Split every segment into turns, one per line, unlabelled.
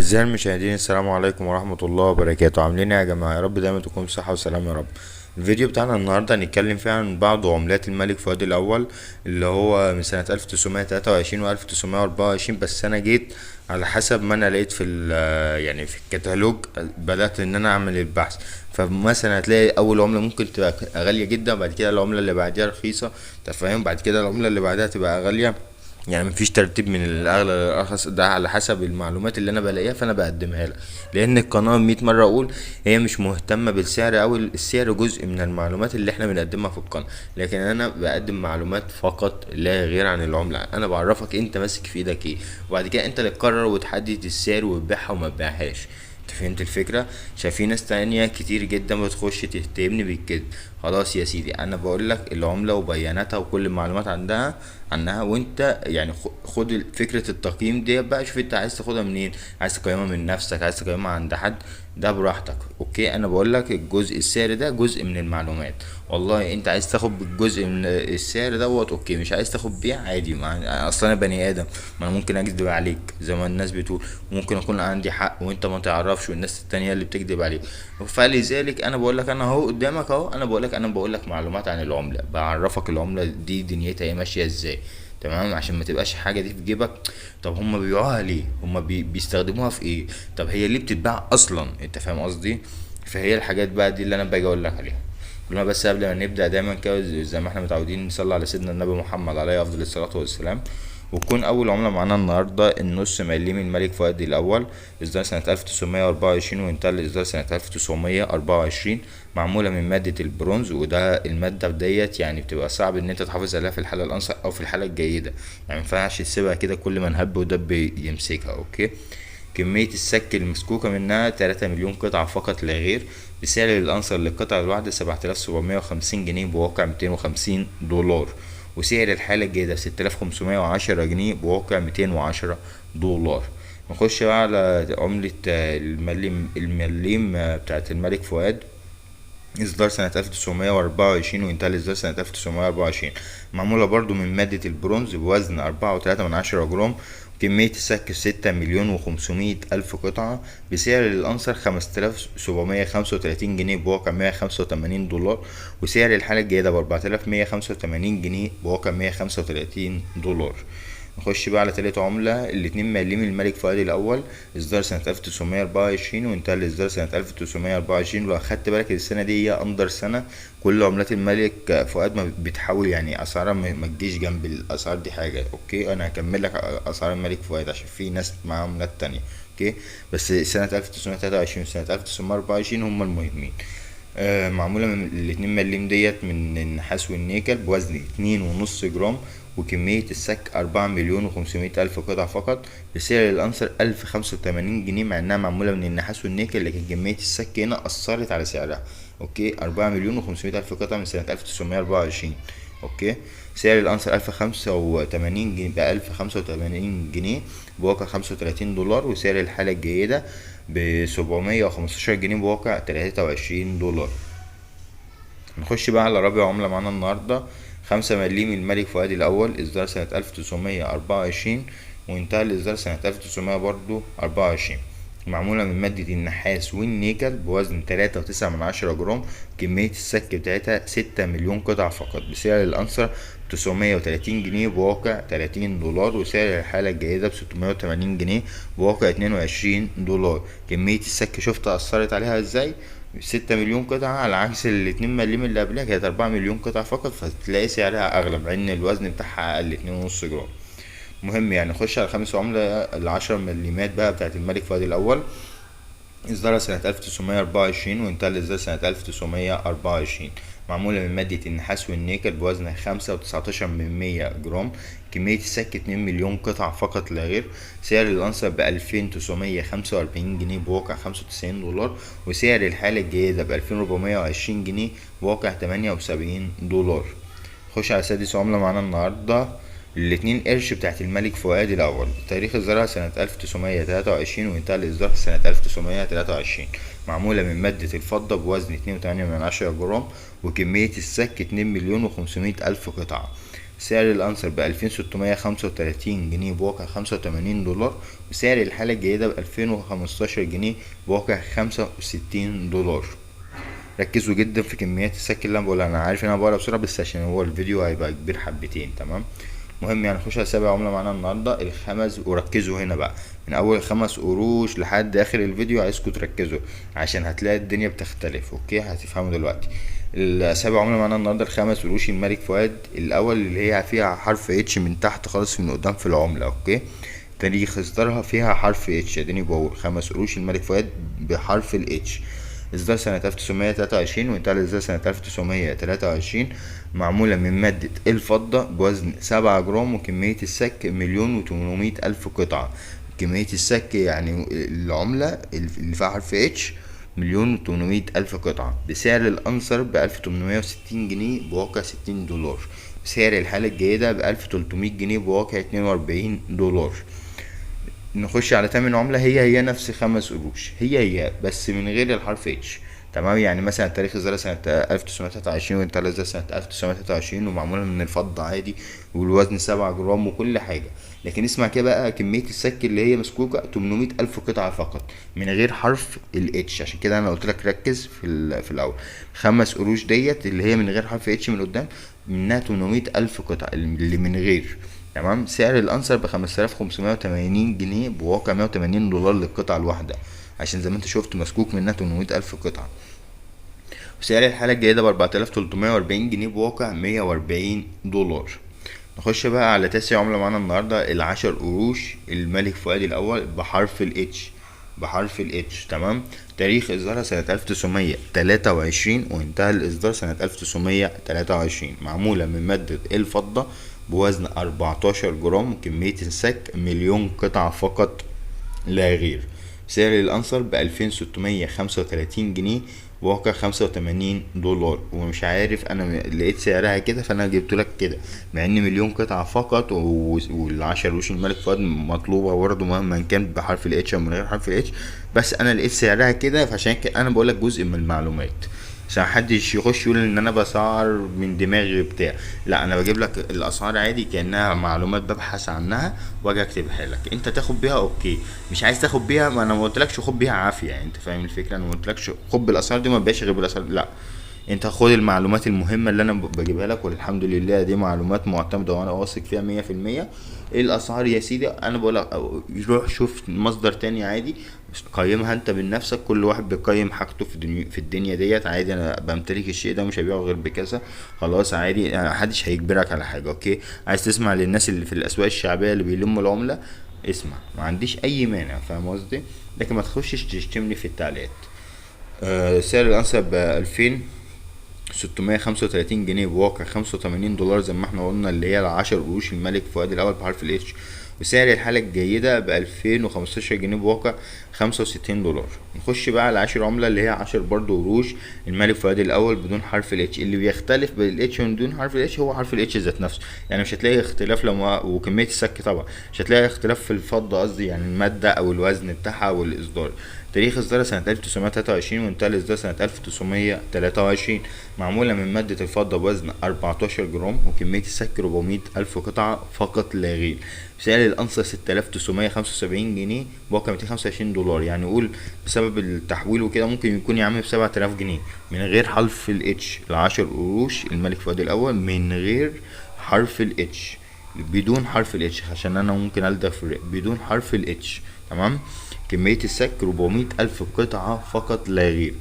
ازاي المشاهدين، السلام عليكم ورحمة الله وبركاته. عاملين ايه يا جماعة؟ يا رب دايما تكونوا بصحة وسلام يا رب. الفيديو بتاعنا النهاردة هنتكلم فيه عن بعض عملات الملك فؤاد الأول، اللي هو من سنة 1923 و 1924. بس أنا جيت على حسب ما أنا لقيت في يعني في الكتالوج، بدأت إن أنا أعمل البحث. فمثلا هتلاقي أول عملة ممكن تبقى غالية جدا، بعد كده العملة اللي بعديها رخيصة، تفهم، بعد كده العملة اللي بعدها تبقى غالية. يعني مفيش ترتيب من الاغلى للارخص، ده على حسب المعلومات اللي انا بلاقيها فانا بقدمها لك. لان القناه 100 مره اقول هي مش مهتمه بالسعر، او السعر جزء من المعلومات اللي احنا بنقدمها في القناه، لكن انا بقدم معلومات فقط لا غير عن العمله. انا بعرفك انت ماسك في ايدك ايه، وبعد كده انت اللي تقرر وتحدد السعر وتبيعها وما تبيعهاش. انت فهمت الفكرة؟ شايفين ناس تانية كتير جدا بتخش تتهمني بالكذب. خلاص يا سيدي، انا بقول لك العملة وبياناتها وكل المعلومات عنها، وانت يعني خد فكرة التقييم دي بقى. شوف انت عايز تاخدها منين، عايز تقيمها من نفسك، عايز تقيمها عند حد، ده براحتك. اوكي، انا بقول لك الجزء السعر ده جزء من المعلومات. والله انت عايز تاخد بالجزء من السعر دوت اوكي، مش عايز تاخد بيه عادي. اصلا انا بني ادم، ما انا ممكن اكذب عليك زي ما الناس بتقول، ممكن اكون عندي حق وانت ما تعرفش، والناس التانية اللي بتكذب عليك. فلذلك انا بقول لك، انا اهو قدامك اهو، انا بقول لك معلومات عن العملة، بعرفك العملة دي دنيتها ايه ماشية ازاي. تمام، عشان ما تبقاش حاجه دي في جيبك. طب هم بيبيعوها ليه؟ هم بيستخدموها في ايه؟ طب هي ليه بتتباع اصلا؟ انت فاهم قصدي؟ فهي الحاجات بقى دي اللي انا باجي اقول لك عليها. قلنا بس قبل ما نبدا دايما كده زي ما احنا متعودين نصلي على سيدنا النبي محمد عليه افضل الصلاه والسلام. وتكون اول عمله معانا النهارده النص مليم الملك فؤاد الاول، اصدار سنه 1924 وانتهى الاصدار سنه 1924. معموله من ماده البرونز، وده الماده ديت يعني بتبقى صعب ان انت تحافظ عليها في الحاله الانسب او في الحاله الجيده. يعني مينفعش تسيبها كده كل ما نهب ودب يمسكها. اوكي، كمية السك المسكوكة منها 3 مليون قطعة فقط لا غير، بسعر الأنصر للقطعة الواحدة 7750 جنيه بواقع 250 دولار، وسعر الحالة الجيدة 6510 جنيه بواقع 210 دولار. نخش بقى على عملة المليم بتاعت الملك فؤاد، إصدار سنة 1924 وانتهى الإصدار سنة 1924. معمولة برضو من مادة البرونز بوزن 4.3 جرام. كمية السك 6 مليون و500 ألف قطعة، بسعر الأنصر 5735 جنيه بواقع 185 دولار، وسعر الحالة الجيدة ب4185 جنيه بواقع 135 دولار. نخش بقى على تالت عملة، الاتنين مليم الملك فؤاد الأول، إصدار سنة 1924 وانتهى الإصدار سنة 1924. لو أخدت بالك السنة دي هي أندر سنة، كل عملات الملك فؤاد ما بتحاول يعني أسعارها ما تجيش جنب الأسعار دي حاجة. أوكي، أنا هكمل لك أسعار الملك فؤاد عشان في ناس معاها عملات تانية. أوكي، بس سنة 1923 وسنة 1924 هما المهمين. معمولة من الاتنين مليم ديت من النحاس والنيكل بوزن 2.5 جرام، وكمية السك 4 مليون و500 ألف قطعة فقط، بسعر الأنصر 1085 جنيه، مع إنها معمولة من النحاس والنيكل لكن كمية السك هنا أثرت على سعرها. أوكي، 4 مليون و500 ألف قطعة من سنة 1924. أوكي، سعر الأنصر 1085 جنيه، ب1085 جنيه بواقع 35 دولار، وسعر الحالة الجيدة ب715 جنيه بواقع 23 دولار. نخش بقى على رابع عملة معانا النهاردة، 5 مليم الملك فؤاد الأول، إصدار سنة 1924 وانتهى الإصدار سنة 1924. معمولة من مادة النحاس والنيكل بوزن 3.9 جرام. كمية السك بتاعتها 6 مليون قطعة فقط، بسعر الأنصر 930 جنيه بواقع 30 دولار، وسعر الحالة الجيدة ب680 جنيه بواقع 22 دولار. كمية السك شفت أثرت عليها ازاي؟ 6 مليون قطعة، على عكس الاتنين مليم اللي قبلها كانت 4 مليون قطعة فقط، فتلاقي سعرها أغلى مع إن الوزن بتاعها أقل 2.5 جرام. مهم يعني. نخش على خامس عملة، ال10 مليمات بقى بتاعت الملك فؤاد الأول، إصدارها سنة 1924 وانتهى الإصدار سنة 1924. معمولة من مادة النحاس والنيكل بوزن 5.19 جرام. كمية السك 2 مليون قطعة فقط لا غير. سعر الأنصر ب2945 جنيه بواقع 95 دولار، وسعر الحالة الجيدة ب2420 جنيه بواقع 78 دولار. خش على سادس عملة معانا النهاردة، الاتنين قرش بتاعت الملك فؤاد الأول، تاريخ إصدارها سنة 1923 وانتهى الإصدار سنة 1923. معمولة من مادة الفضة بوزن 2.8 جرام، وكمية السك 2 مليون و500 ألف قطعة. سعر الأنصر ب2635 جنيه بواقع 85 دولار، وسعر الحالة الجيدة ب2015 جنيه بواقع 65 دولار. ركزوا جدا في كميات السك اللي انا بقولها، انا عارف ان انا بقولها بسرعه بس عشان هو الفيديو هيبقى كبير حبتين. تمام. مهم يعني نخش على سابع عمله معانا النهارده الخمس، وركزوا هنا بقى من اول 5 قروش لحد اخر الفيديو، عايزكم تركزوا عشان هتلاقي الدنيا بتختلف. اوكي هتفهموا دلوقتي. السابع عمله معانا النهارده ال5 قروش الملك فؤاد الاول، اللي هي فيها حرف اتش من تحت خالص من قدام في العمله. اوكي تاريخ اصدارها فيها حرف اتش، اديني بقول 5 قروش الملك فؤاد بحرف الاتش. إصدار سنة 1923 وانتهى الإصدار سنة 1923. معمولة من مادة الفضة بوزن 7 جرام، وكمية السك 1,800,000 قطعة. كمية السك يعني العملة اللي فيها حرف اتش 1,800,000 قطعة. بسعر الأنصر ب1860 جنيه بواقع 60 دولار. بسعر الحالة الجيدة ب1300 جنيه بواقع 42 دولار. نخش على تمن عملة، هي نفس 5 قروش، هي بس من غير الحرف اتش. تمام. يعني مثلا تاريخ الزراعة سنة 1923 وانتهى الإصدار سنة 1923، ومعمولة من الفضة عادي، والوزن 7 جرام وكل حاجة. لكن اسمع كده بقى، كمية السك اللي هي مسكوكة 800,000 قطعة فقط من غير حرف الاتش. عشان كده أنا قلت لك ركز في الأول. 5 قروش ديت اللي هي من غير حرف اتش من قدام، منها 800,000 قطعة اللي من غير. تمام. سعر الأنصر ب5580 جنيه بواقع 180 دولار للقطعة الواحدة، عشان زي ما انت شفت مسكوك منها 800,000 قطعة. وسعر الحالة الجيدة ب4340 جنيه بواقع 140 دولار. نخش بقى على تاسع عملة معانا النهاردة ال10 قروش الملك فؤاد الأول بحرف الاتش. تمام. تاريخ إصدارها سنة 1923 وانتهى الإصدار سنة 1923. معمولة من مادة الفضة بوزن 14 جرام، وكمية السك 1,000,000 قطعة فقط لا غير. سعر الأنصر ب2635 جنيه بواقع 85 دولار. ومش عارف انا لقيت سعرها كده فانا جبتلك كده، مع ان 1,000,000 قطعة فقط، وال10 قروش الملك فؤاد مطلوبة برضه مهما كان بحرف الاتش او من غير حرف الاتش، بس انا لقيت سعرها كده، فعشان كده انا بقولك جزء من المعلومات عشان محدش يخش يقول ان انا بسعر من دماغي بتاع. لا، انا بجيب لك الاسعار عادي كانها معلومات ببحث عنها واجي اكتبها لك، انت تاخد بيها اوكي، مش عايز تاخد بيها ما انا ما قلتلكش خد بيها عافيه. يعني انت فاهم الفكره، انا ما قلتلكش خد بالاسعار دي ما بقاش غير بالاسعار، لا، انت خد المعلومات المهمه اللي انا بجيبها لك، والحمد لله دي معلومات معتمده وانا واثق فيها 100%. ايه الاسعار يا سيدي؟ انا بقول لك روح شوف مصدر تاني عادي، قيمها انت من نفسك. كل واحد بيقيم حاجته في الدنيا ديت عادي. انا بمتلك الشيء ده مش هبيعه غير بكذا، خلاص عادي، يعني محدش هيجبرك على حاجه. اوكي عايز تسمع للناس اللي في الاسواق الشعبيه اللي بيلموا العمله، اسمع، ما عنديش اي مانع، فاهم قصدي؟ لكن ما تخشش تشتمني في التعليقات. سعر الانسب ب 2635 جنيه بواقع 85 دولار زي ما احنا قلنا، اللي هي ال10 قروش الملك فؤاد الاول بحرف الاتش. وسعر الحالة الجيدة ب2015 جنيه بواقع 65 دولار. نخش بقى على 10 عملة اللي هي 10 برضو قروش الملك فؤاد الأول بدون حرف الاتش. اللي بيختلف بين الاتش وبدون حرف الاتش هو حرف الاتش ذات نفسه، يعني مش هتلاقي اختلاف وكمية السك طبعا مش هتلاقي اختلاف في الفضة، قصدي يعني المادة أو الوزن بتاعها أو الإصدار. تاريخ إصدارها سنة 1923 وانتهى الإصدار سنة 1923. معمولة من مادة الفضة بوزن 14 جرام، وكمية السك 400,000 قطعة فقط لا غير. سعر الأنصة 6975 جنيه بواقع 225 دولار. يعني قول بسبب التحويل وكده ممكن يكون يا عم ب7000 جنيه من غير حرف الاتش. ال10 قروش الملك فؤاد الأول من غير حرف الاتش، بدون حرف الاتش عشان انا ممكن الدغ في الرق، بدون حرف الاتش. تمام. كمية السك 400,000 قطعة فقط لا غير،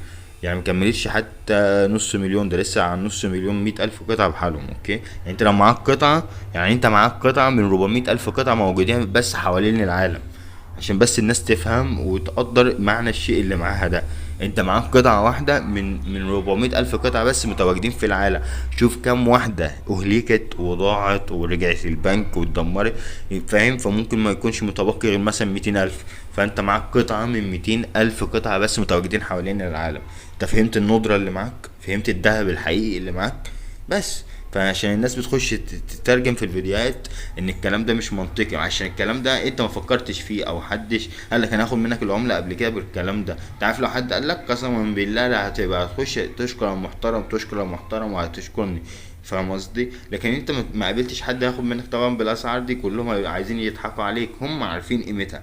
يعني مكملتش حتى نص مليون، ده لسه عن نص مليون 100,000 قطعة بحالهم. اوكي يعني انت لو معاك قطعة، يعني انت معاك قطعة من 400,000 قطعة موجودين بس حوالين العالم، عشان بس الناس تفهم وتقدر معنى الشيء اللي معاها ده. انت معاك قطعة واحدة من 400,000 قطعة بس متواجدين في العالم. شوف كم واحدة اهلكت وضاعت ورجعت البنك واتدمرت، فاهم؟ فممكن ما يكونش متبقي غير مثلا 200,000، فانت معاك قطعة من 200,000 قطعة بس متواجدين حوالين العالم. انت فهمت الندرة اللي معاك؟ فهمت الذهب الحقيقي اللي معاك؟ بس فعشان الناس بتخش تترجم في الفيديوهات ان الكلام ده مش منطقي، عشان الكلام ده انت ما فكرتش فيه او حدش قال لك انا هاخد منك العمله قبل كده بالكلام ده. انت عارف لو حد قال لك قسما بالله لا هتبقى هتخش تشكر المحترم، تشكر المحترم وهتشكرني، فاهم قصدي؟ لكن انت ما قابلتش حد هياخد منك طبعا بالاسعار دي، كلهم عايزين يضحكوا عليك، هم عارفين قيمتها.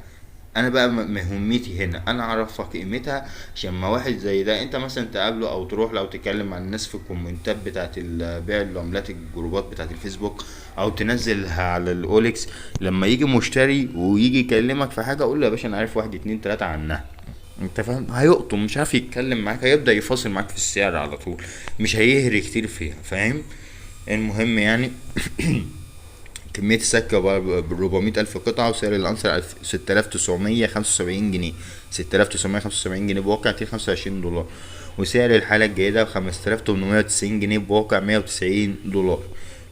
انا بقى مهمتي هنا انا اعرفك قيمتها، عشان ما واحد زي ده انت مثلا تقابله او تروح لو تكلم مع الناس في الكومنتات بتاعت بيع العملات، الجروبات بتاعت الفيسبوك، او تنزلها على الاوليكس، لما يجي مشتري ويجي يكلمك في حاجه، اقول له يا باشا انا عارف واحد اتنين تلاته عنها. انت فاهم؟ هيقطم، مش عارف يتكلم معاك، هيبدا يفاصل معاك في السعر على طول، مش هيهري كتير فيها. فاهم؟ المهم يعني كمية السكة ب 400 ألف قطعة، وسعر الأنصر 6975 جنيه. 6975 جنيه بواقع 225 دولار. وسعر الحالة الجيدة 5890 جنيه بواقع 190 دولار.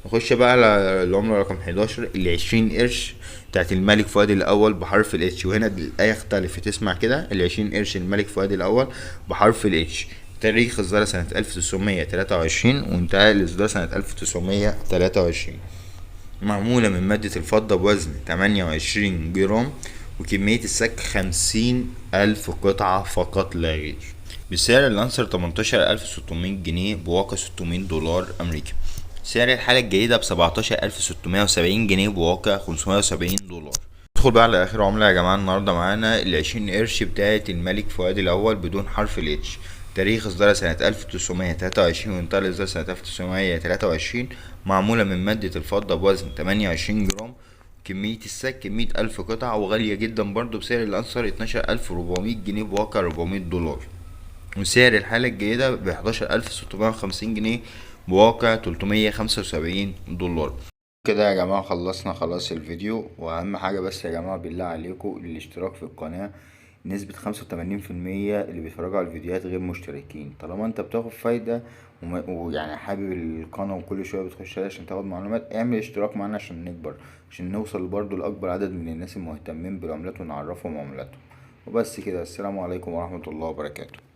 نخش بقى على العملة رقم 11، ال20 قرش بتاعت الملك فؤاد الأول بحرف الاتش. وهنا الآية اختلفت، اسمع كده، ال20 قرش الملك فؤاد الأول بحرف الاتش. تاريخ إصدارها سنة 1923، وانتهى الإصدار سنة 1923. معمولة من مادة الفضة بوزن 28 جرام، وكمية السك 50 ألف قطعة فقط لا غير. بسعر اللانسر 18600 جنيه بواقع 600 دولار أمريكي. سعر الحالة الجيدة ب17670 جنيه بواقع 570 دولار. ندخل بقى على آخر عملة يا جماعة النهاردة معانا، ال20 قرش بتاعة الملك فؤاد الأول بدون حرف الاتش. تاريخ إصدارها سنة 1923، وانتهى الإصدار سنة 1923. معمولة من مادة الفضة بوزن 28 جرام. كمية السك 100 ألف قطعة، وغالية جدا برضو، بسعر الأنصر 12400 جنيه بواقع 400 دولار. وسعر الحالة الجيدة ب11650 جنيه بواقع 375 دولار. كده يا جماعة خلصنا خلاص الفيديو. واهم حاجة بس يا جماعة بالله عليكم الاشتراك في القناة. نسبة 85% اللي بيتفرجوا على الفيديوهات غير مشتركين. طالما انت بتاخد فايدة ويعني حابب القناة وكل شوية بتخش عليها عشان تاخد معلومات، اعمل اشتراك معانا عشان نكبر، عشان نوصل برضو لأكبر عدد من الناس المهتمين بالعملات ونعرفهم عملاتهم. وبس كده، السلام عليكم ورحمة الله وبركاته.